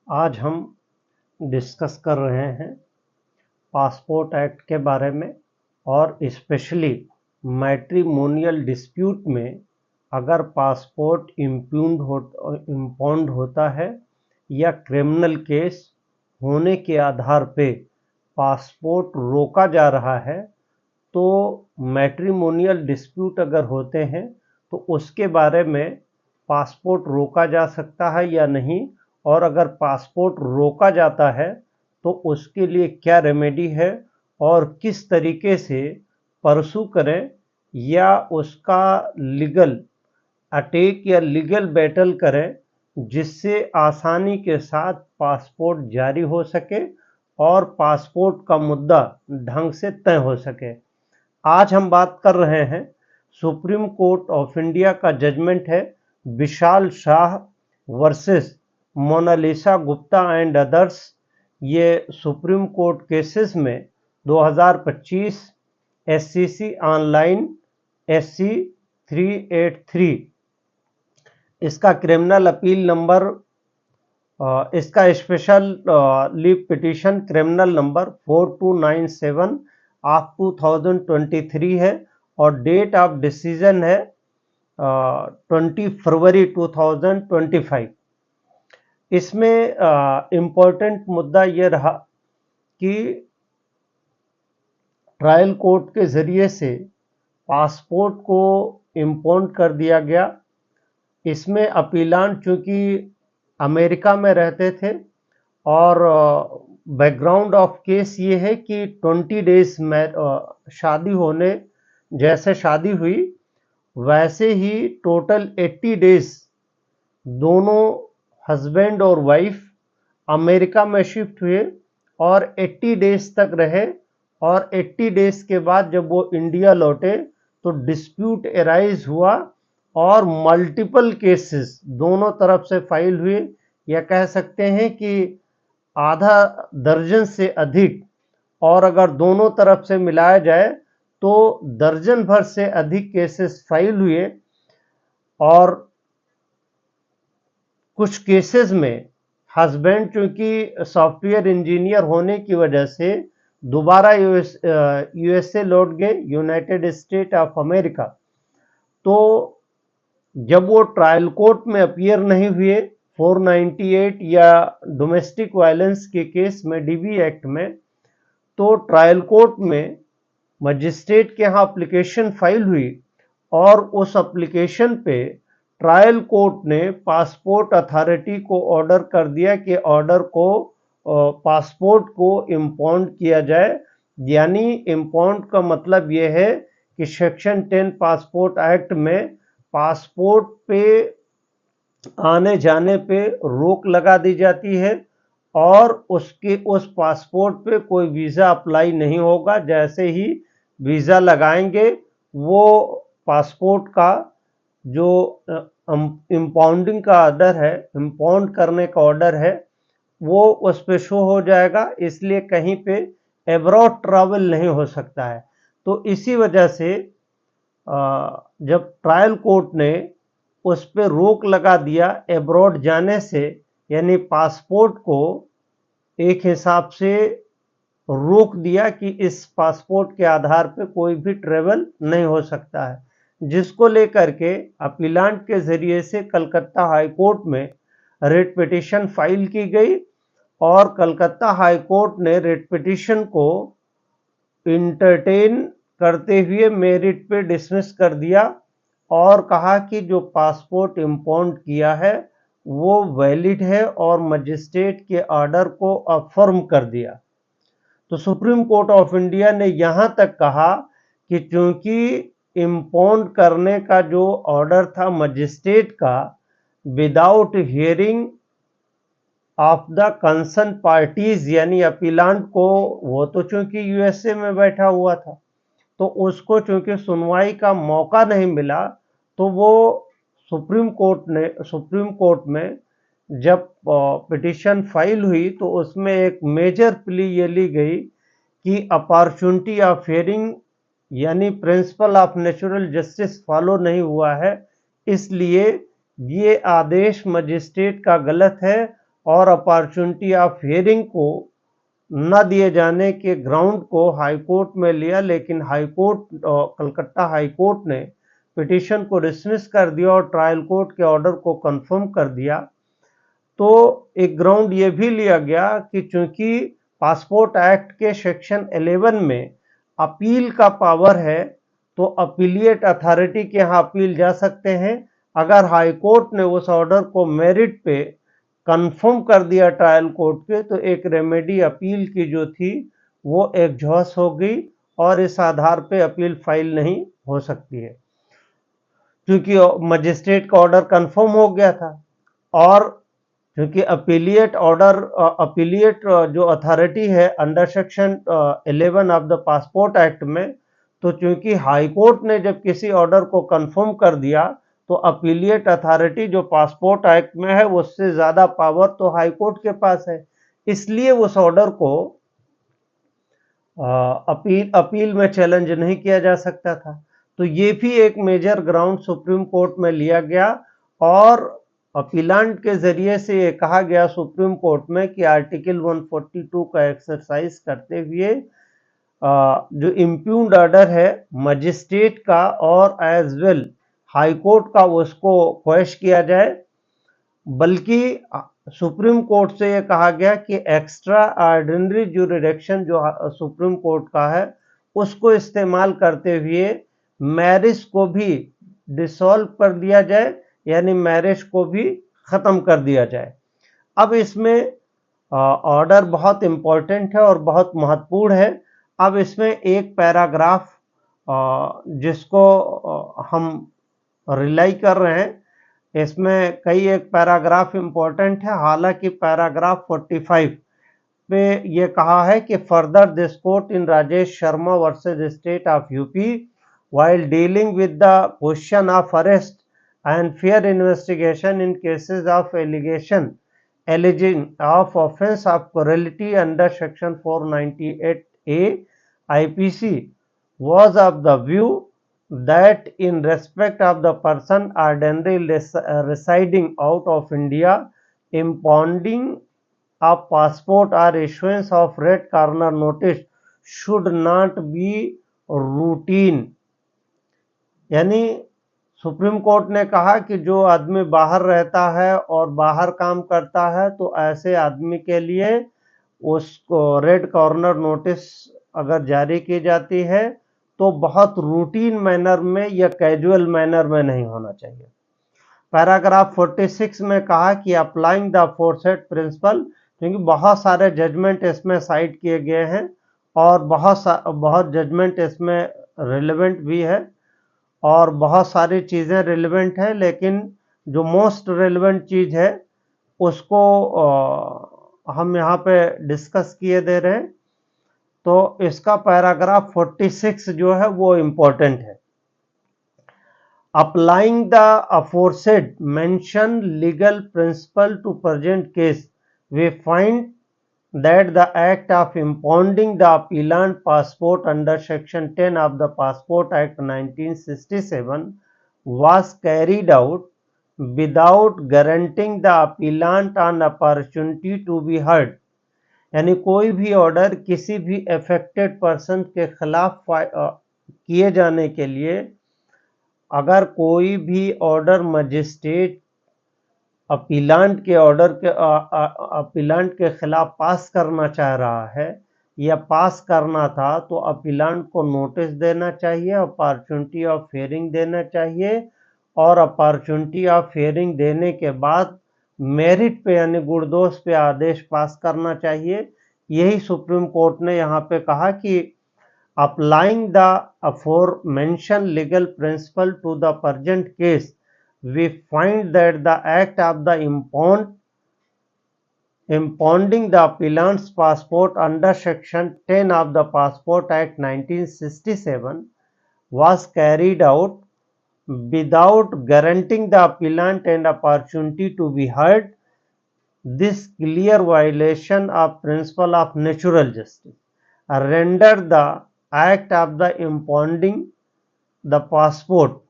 आज हम डिस्कस कर रहे हैं पासपोर्ट एक्ट के बारे में और स्पेशली मैट्रिमोनियल डिस्प्यूट में अगर पासपोर्ट इम्पाउंड होता है या क्रिमिनल केस होने के आधार पे पासपोर्ट रोका जा रहा है, तो मैट्रिमोनियल डिस्प्यूट अगर होते हैं तो उसके बारे में पासपोर्ट रोका जा सकता है या नहीं, और अगर पासपोर्ट रोका जाता है तो उसके लिए क्या रेमेडी है और किस तरीके से परसू करें या उसका लीगल अटैक या लीगल बैटल करें, जिससे आसानी के साथ पासपोर्ट जारी हो सके और पासपोर्ट का मुद्दा ढंग से तय हो सके। आज हम बात कर रहे हैं सुप्रीम कोर्ट ऑफ इंडिया का जजमेंट है Vishal Shah versus Monalisa Gupta and others. ये सुप्रीम कोर्ट केसेस में 2025 SCC ऑनलाइन SC 383, इसका क्रिमिनल अपील नंबर, इसका special leave petition criminal number 4297 of 2023 है और डेट ऑफ डिसीजन है 20 फरवरी 2025। इसमें इम्पोर्टेंट मुद्दा ये रहा कि ट्रायल कोर्ट के ज़रिए से पासपोर्ट को इम्पाउंड कर दिया गया। इसमें अपीलांट चूँकि अमेरिका में रहते थे और बैकग्राउंड ऑफ केस ये है कि 20 डेज में शादी होने, जैसे शादी हुई वैसे ही टोटल 80 डेज दोनों हस्बैंड और वाइफ अमेरिका में शिफ्ट हुए और 80 डेज तक रहे, और 80 डेज के बाद जब वो इंडिया लौटे तो डिस्प्यूट एराइज हुआ और मल्टीपल केसेस दोनों तरफ से फाइल हुए, या कह सकते हैं कि आधा दर्जन से अधिक, और अगर दोनों तरफ से मिलाया जाए तो दर्जन भर से अधिक केसेस फाइल हुए। और कुछ केसेस में हस्बैंड चूंकि सॉफ्टवेयर इंजीनियर होने की वजह से दोबारा यूएसए लौट गए, यूनाइटेड स्टेट ऑफ अमेरिका। तो जब वो ट्रायल कोर्ट में अपीयर नहीं हुए 498 या डोमेस्टिक वायलेंस के केस में DB एक्ट में, तो ट्रायल कोर्ट में मजिस्ट्रेट के यहाँ एप्लीकेशन फाइल हुई और उस एप्लीकेशन पे ट्रायल कोर्ट ने पासपोर्ट अथॉरिटी को ऑर्डर कर दिया कि ऑर्डर को पासपोर्ट को इम्पाउंड किया जाए। यानी इम्पाउंड का मतलब ये है कि सेक्शन 10 पासपोर्ट एक्ट में पासपोर्ट पे आने जाने पे रोक लगा दी जाती है और उस पासपोर्ट पे कोई वीज़ा अप्लाई नहीं होगा। जैसे ही वीज़ा लगाएंगे वो पासपोर्ट का जो इम्पाउंडिंग का ऑर्डर है, इम्पाउंड करने का ऑर्डर है, वो उस पे शो हो जाएगा। इसलिए कहीं पे एब्रॉड ट्रैवल नहीं हो सकता है। तो इसी वजह से जब ट्रायल कोर्ट ने उस पे रोक लगा दिया एब्रॉड जाने से, यानी पासपोर्ट को एक हिसाब से रोक दिया कि इस पासपोर्ट के आधार पे कोई भी ट्रेवल नहीं हो सकता है, जिसको लेकर के अपीलांट के ज़रिए से कलकत्ता हाई कोर्ट में रिट पिटीशन फाइल की गई और कलकत्ता हाई कोर्ट ने रिट पिटीशन को इंटरटेन करते हुए मेरिट पे डिसमिस कर दिया और कहा कि जो पासपोर्ट इम्पाउंड किया है वो वैलिड है और मजिस्ट्रेट के ऑर्डर को अफर्म कर दिया। तो सुप्रीम कोर्ट ऑफ इंडिया ने यहाँ तक कहा कि चूंकि इम्पाउंड करने का जो ऑर्डर था मजिस्ट्रेट का, without hearing of the concern parties, यानी अपीलांट को, वो तो चूंकि यूएसए में बैठा हुआ था तो उसको चूंकि सुनवाई का मौका नहीं मिला, तो वो सुप्रीम कोर्ट में जब पिटीशन फाइल हुई तो उसमें एक मेजर प्ली ये ली गई कि अपॉर्चुनिटी ऑफ हियरिंग यानी principle of natural justice follow नहीं हुआ है, इसलिए ये आदेश मजिस्ट्रेट का गलत है और अपॉर्चुनिटी ऑफ हियरिंग को न दिए जाने के ग्राउंड को हाई कोर्ट में लिया, लेकिन high court Calcutta high court ने पिटीशन को डिसमिस कर दिया और ट्रायल कोर्ट के ऑर्डर को कंफर्म कर दिया। तो एक ग्राउंड ये भी लिया गया कि चूंकि पासपोर्ट एक्ट के सेक्शन 11 में अपील का पावर है, तो अपीलिएट अथॉरिटी के यहाँ अपील जा सकते हैं। अगर हाई कोर्ट ने उस ऑर्डर को मेरिट पे कंफर्म कर दिया ट्रायल कोर्ट के, तो एक रेमेडी अपील की जो थी वो एग्जॉस्ट हो गई और इस आधार पे अपील फाइल नहीं हो सकती है, क्योंकि मजिस्ट्रेट का ऑर्डर कंफर्म हो गया था। और क्योंकि अपीलिएट ऑर्डर अपीलिएट जो अथॉरिटी है under section 11 of the passport act में, तो चूंकि हाई कोर्ट ने जब किसी ऑर्डर को कंफर्म कर दिया, तो अपीलिएट अथॉरिटी जो पासपोर्ट एक्ट में है उससे ज्यादा पावर तो हाई कोर्ट के पास है, इसलिए उस ऑर्डर को अपील में चैलेंज नहीं किया जा सकता था। तो ये भी एक मेजर ग्राउंड सुप्रीम कोर्ट में लिया गया और अपीलांट के जरिए से ये कहा गया सुप्रीम कोर्ट में कि आर्टिकल 142 का एक्सरसाइज करते हुए जो इम्प्यून्ड ऑर्डर है मजिस्ट्रेट का और एज वेल हाई कोर्ट का, उसको क्वेश किया जाए। बल्कि सुप्रीम कोर्ट से यह कहा गया कि एक्स्ट्रा ऑर्डिनरी ज्यूरिडिक्शन जो सुप्रीम कोर्ट का है उसको इस्तेमाल करते हुए मैरिज को भी डिसॉल्व कर दिया जाए, यानी मैरिज को भी खत्म कर दिया जाए। अब इसमें ऑर्डर बहुत इंपॉर्टेंट है और बहुत महत्वपूर्ण है। अब इसमें एक पैराग्राफ जिसको हम रिलाई कर रहे हैं, इसमें कई एक पैराग्राफ इंपॉर्टेंट है। हालांकि पैराग्राफ 45 पे ये कहा है कि further this court in Rajesh Sharma versus state of UP while dealing with the question of arrest and fair investigation in cases of allegation alleging of offense of cruelty under section 498A IPC was of the view that in respect of the person ordinarily residing out of India, impounding a passport or issuance of red corner notice should not be routine। यानी supreme court ने कहा कि जो आदमी बाहर रहता है और बाहर काम करता है, तो ऐसे आदमी के लिए उसको रेड कॉर्नर नोटिस अगर जारी की जाती है तो बहुत रूटीन मैनर में या कैजुअल मैनर में नहीं होना चाहिए। पैराग्राफ 46 में कहा कि अप्लाइंग द अफोरसेड प्रिंसिपल, क्योंकि बहुत सारे जजमेंट इसमें साइट किए गए हैं और बहुत जजमेंट इसमें रिलेवेंट भी है और बहुत सारी चीज़ें रिलेवेंट है, लेकिन जो मोस्ट रिलेवेंट चीज़ है उसको हम यहाँ पे डिस्कस किए दे रहे हैं। तो इसका पैराग्राफ 46 जो है वो इम्पोर्टेंट है। Applying the aforesaid mentioned legal principle to present case, we find that the act of impounding the appellant passport under section 10 of the Passport Act 1967 was carried out without guaranteeing the appellant an opportunity to be heard। यानी कोई भी order किसी भी affected person के खिलाफ किए जाने के लिए, अगर कोई भी ऑर्डर मजिस्ट्रेट अपीलांट के खिलाफ पास करना चाह रहा है या पास करना था, तो अपीलांट को नोटिस देना चाहिए, अपॉर्चुनिटी ऑफ हियरिंग देना चाहिए और अपॉर्चुनिटी ऑफ हियरिंग देने के बाद मेरिट पे यानी गुणदोष पे आदेश पास करना चाहिए। यही सुप्रीम कोर्ट ने यहाँ पे कहा कि applying the aforementioned legal principle to the present case, we find that the act of the impounding the appellant's passport under section 10 of the Passport Act 1967 was carried out without guaranteeing the appellant an opportunity to be heard. This clear violation of principle of natural justice rendered the act of the impounding the passport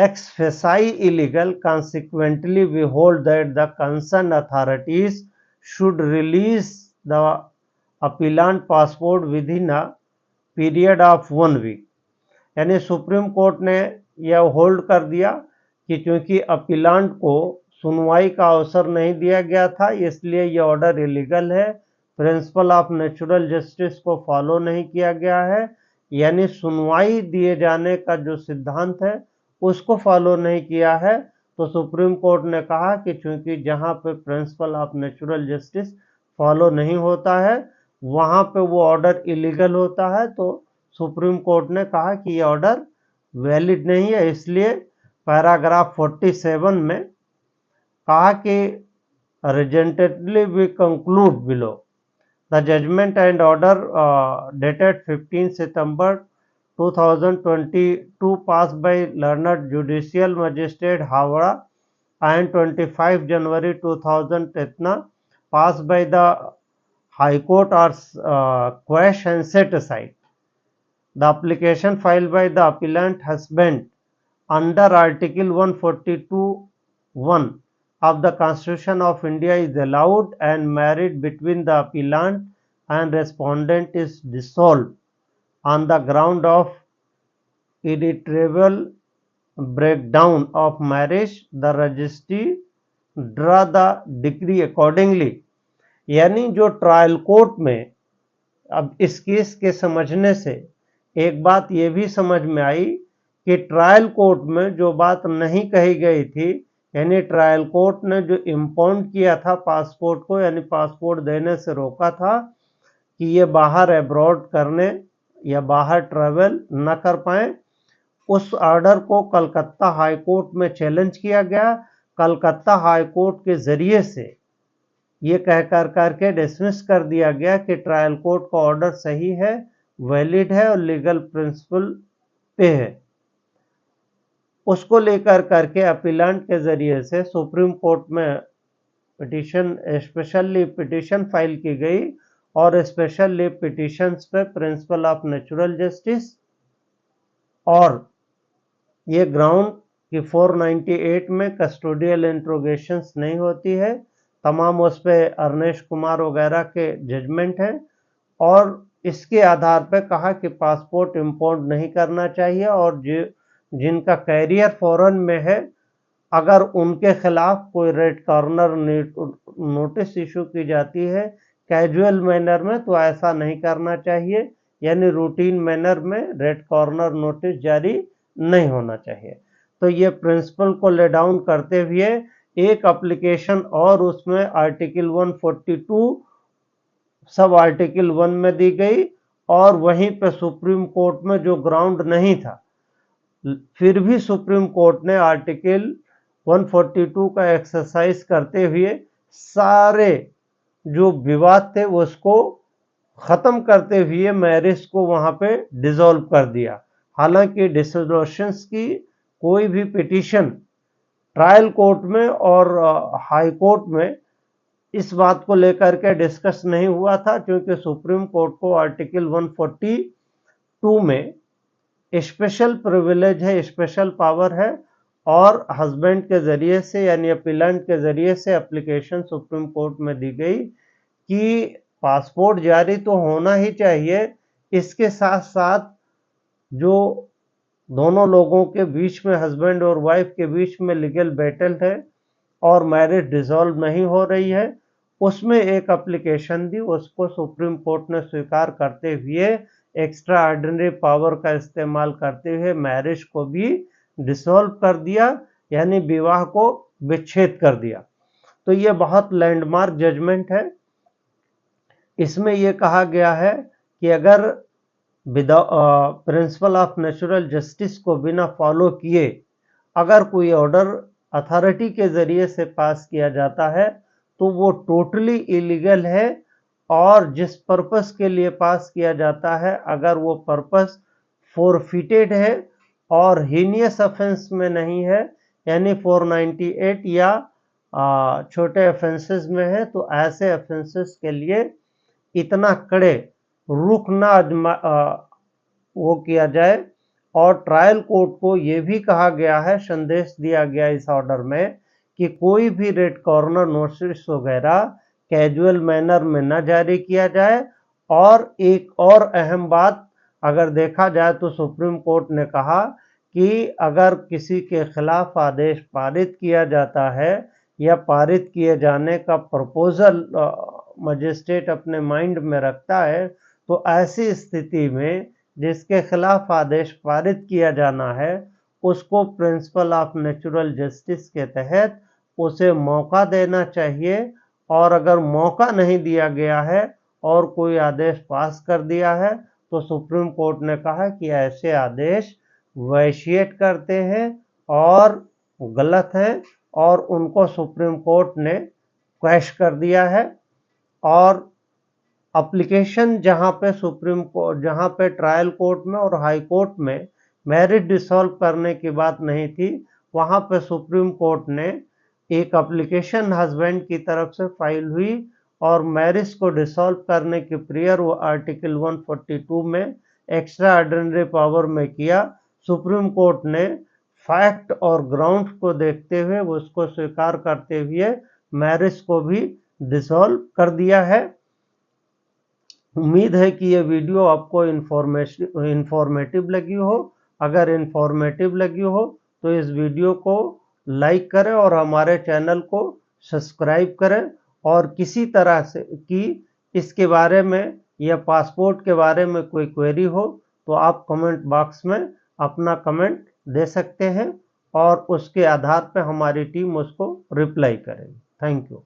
ex facie illegal. Consequently, we hold that the concerned authorities should release the appellant passport within a period of 1 week. यानी supreme court ने यह hold कर दिया कि क्योंकि appellant को सुनवाई का अवसर नहीं दिया गया था, इसलिए यह ऑर्डर इलीगल है। प्रिंसिपल ऑफ नेचुरल जस्टिस को फॉलो नहीं किया गया है, यानी सुनवाई दिए जाने का जो सिद्धांत है उसको फॉलो नहीं किया है। तो सुप्रीम कोर्ट ने कहा कि चूंकि जहां पे principle of natural justice follow नहीं होता है वहां पे वो ऑर्डर इलीगल होता है। तो सुप्रीम कोर्ट ने कहा कि ये ऑर्डर वैलिड नहीं है। इसलिए पैराग्राफ 47 में कहा कि resultantly we conclude below the judgment and order dated 15 September 2022 pass by learned judicial magistrate Howrah and 25 January 2013 pass by the high court are quash and set aside. The application filed by the appellant husband under Article 142(1) of the Constitution of India is allowed and marriage between the appellant and respondent is dissolved on the ground of irretrievable breakdown of marriage. The registry draw the decree accordingly। यानी जो trial court में अब इस case के समझने से एक बात ये भी समझ में आई कि ट्रायल कोर्ट में जो बात नहीं कही गई थी, यानी ट्रायल कोर्ट ने जो इम्पाउंड किया था पासपोर्ट को, यानी पासपोर्ट देने से रोका था कि ये बाहर अब्रॉड करने या बाहर ट्रैवल न कर पाए, उस ऑर्डर को कलकत्ता हाई कोर्ट में चैलेंज किया गया। कलकत्ता हाई कोर्ट के जरिए से ये कह करके डिसमिस कर दिया गया कि ट्रायल कोर्ट का ऑर्डर सही है, वैलिड है और लीगल प्रिंसिपल पे है। उसको लेकर करके अपीलेंट के जरिए से सुप्रीम कोर्ट में पिटीशन, स्पेशल पिटीशन फाइल की गई और स्पेशल पिटीशंस पे प्रिंसिपल ऑफ नेचुरल जस्टिस और ये ग्राउंड कि 498 में कस्टोडियल इंट्रोगेशंस नहीं होती है, तमाम उस पर अर्नेश कुमार वगैरह के जजमेंट हैं और इसके आधार पर कहा कि पासपोर्ट इंपोर्ट नहीं करना चाहिए और जिनका कैरियर फॉरेन में है अगर उनके खिलाफ कोई रेड कॉर्नर नोटिस इशू की जाती है कैजुअल मैनर में तो ऐसा नहीं करना चाहिए, यानी रूटीन मैनर में रेड कॉर्नर नोटिस जारी नहीं होना चाहिए। तो ये प्रिंसिपल को ले डाउन करते हुए एक एप्लीकेशन और उसमें आर्टिकल 142 सब आर्टिकल 1 में दी गई और वहीं पे सुप्रीम कोर्ट में जो ग्राउंड नहीं था फिर भी सुप्रीम कोर्ट ने आर्टिकल 142 का एक्सरसाइज करते हुए सारे जो विवाद थे उसको खत्म करते हुए मैरिज को वहां पे डिसॉल्व कर दिया। हालांकि डिसोल्यूशंस की कोई भी पिटीशन ट्रायल कोर्ट में और हाई कोर्ट में इस बात को लेकर के डिस्कस नहीं हुआ था क्योंकि सुप्रीम कोर्ट को आर्टिकल 142 में स्पेशल प्रिविलेज है, स्पेशल पावर है और हस्बैंड के जरिए से यानी अपीलेंट के जरिए से एप्लीकेशन सुप्रीम कोर्ट में दी गई कि पासपोर्ट जारी तो होना ही चाहिए, इसके साथ साथ जो दोनों लोगों के बीच में हस्बैंड और वाइफ के बीच में लीगल बैटल है और मैरिज डिसॉल्व नहीं हो रही है उसमें एक एप्लीकेशन दी, उसको सुप्रीम कोर्ट ने स्वीकार करते हुए एक्स्ट्रा ऑर्डिनरी पावर का इस्तेमाल करते हुए मैरिज को भी डिसॉल्व कर दिया, यानी विवाह को विच्छेद कर दिया। तो ये बहुत लैंडमार्क जजमेंट है। इसमें यह कहा गया है कि अगर प्रिंसिपल ऑफ नेचुरल जस्टिस को बिना फॉलो किए अगर कोई ऑर्डर अथॉरिटी के जरिए से पास किया जाता है तो वो टोटली इलीगल है और जिस पर्पस के लिए पास किया जाता है अगर वो पर्पस फोरफिटेड है और हीनियस ऑफेंस में नहीं है यानी 498 या छोटे ऑफेंसेस में है तो ऐसे ऑफेंसेस के लिए इतना कड़े रुख ना वो किया जाए और ट्रायल कोर्ट को ये भी कहा गया है, संदेश दिया गया इस ऑर्डर में कि कोई भी रेड कॉर्नर नोटिस वगैरह कैजुअल मैनर में न जारी किया जाए। और एक और अहम बात अगर देखा जाए तो सुप्रीम कोर्ट ने कहा कि अगर किसी के खिलाफ आदेश पारित किया जाता है या पारित किए जाने का प्रपोजल मजिस्ट्रेट अपने माइंड में रखता है, तो ऐसी स्थिति में जिसके खिलाफ आदेश पारित किया जाना है उसको प्रिंसिपल ऑफ नेचुरल जस्टिस के तहत उसे मौका देना चाहिए। और अगर मौका नहीं दिया गया है और कोई आदेश पास कर दिया है तो सुप्रीम कोर्ट ने कहा कि ऐसे आदेश वैशिएट करते हैं और गलत हैं और उनको सुप्रीम कोर्ट ने क्वैश कर दिया है। और एप्लीकेशन जहां पे सुप्रीम कोर्ट, जहां पे ट्रायल कोर्ट में और हाई कोर्ट में मैरिज डिसॉल्व करने की बात नहीं थी, वहां पे सुप्रीम कोर्ट ने एक एप्लीकेशन हस्बैंड की तरफ से फाइल हुई और मैरिज को डिसॉल्व करने की प्रेयर वो आर्टिकल 142 में एक्स्ट्रा ऑर्डिनरी पावर में किया। सुप्रीम कोर्ट ने फैक्ट और ग्राउंड को देखते हुए उसको स्वीकार करते हुए मैरिज को भी डिसॉल्व कर दिया है। उम्मीद है कि यह वीडियो आपको इंफॉर्मेटिव लगी हो। अगर इंफॉर्मेटिव लगी हो तो इस वीडियो को लाइक करें और हमारे चैनल को सब्सक्राइब करें। और किसी तरह से कि इसके बारे में या पासपोर्ट के बारे में कोई क्वेरी हो तो आप कमेंट बॉक्स में अपना कमेंट दे सकते हैं और उसके आधार पर हमारी टीम उसको रिप्लाई करेगी। Thank you.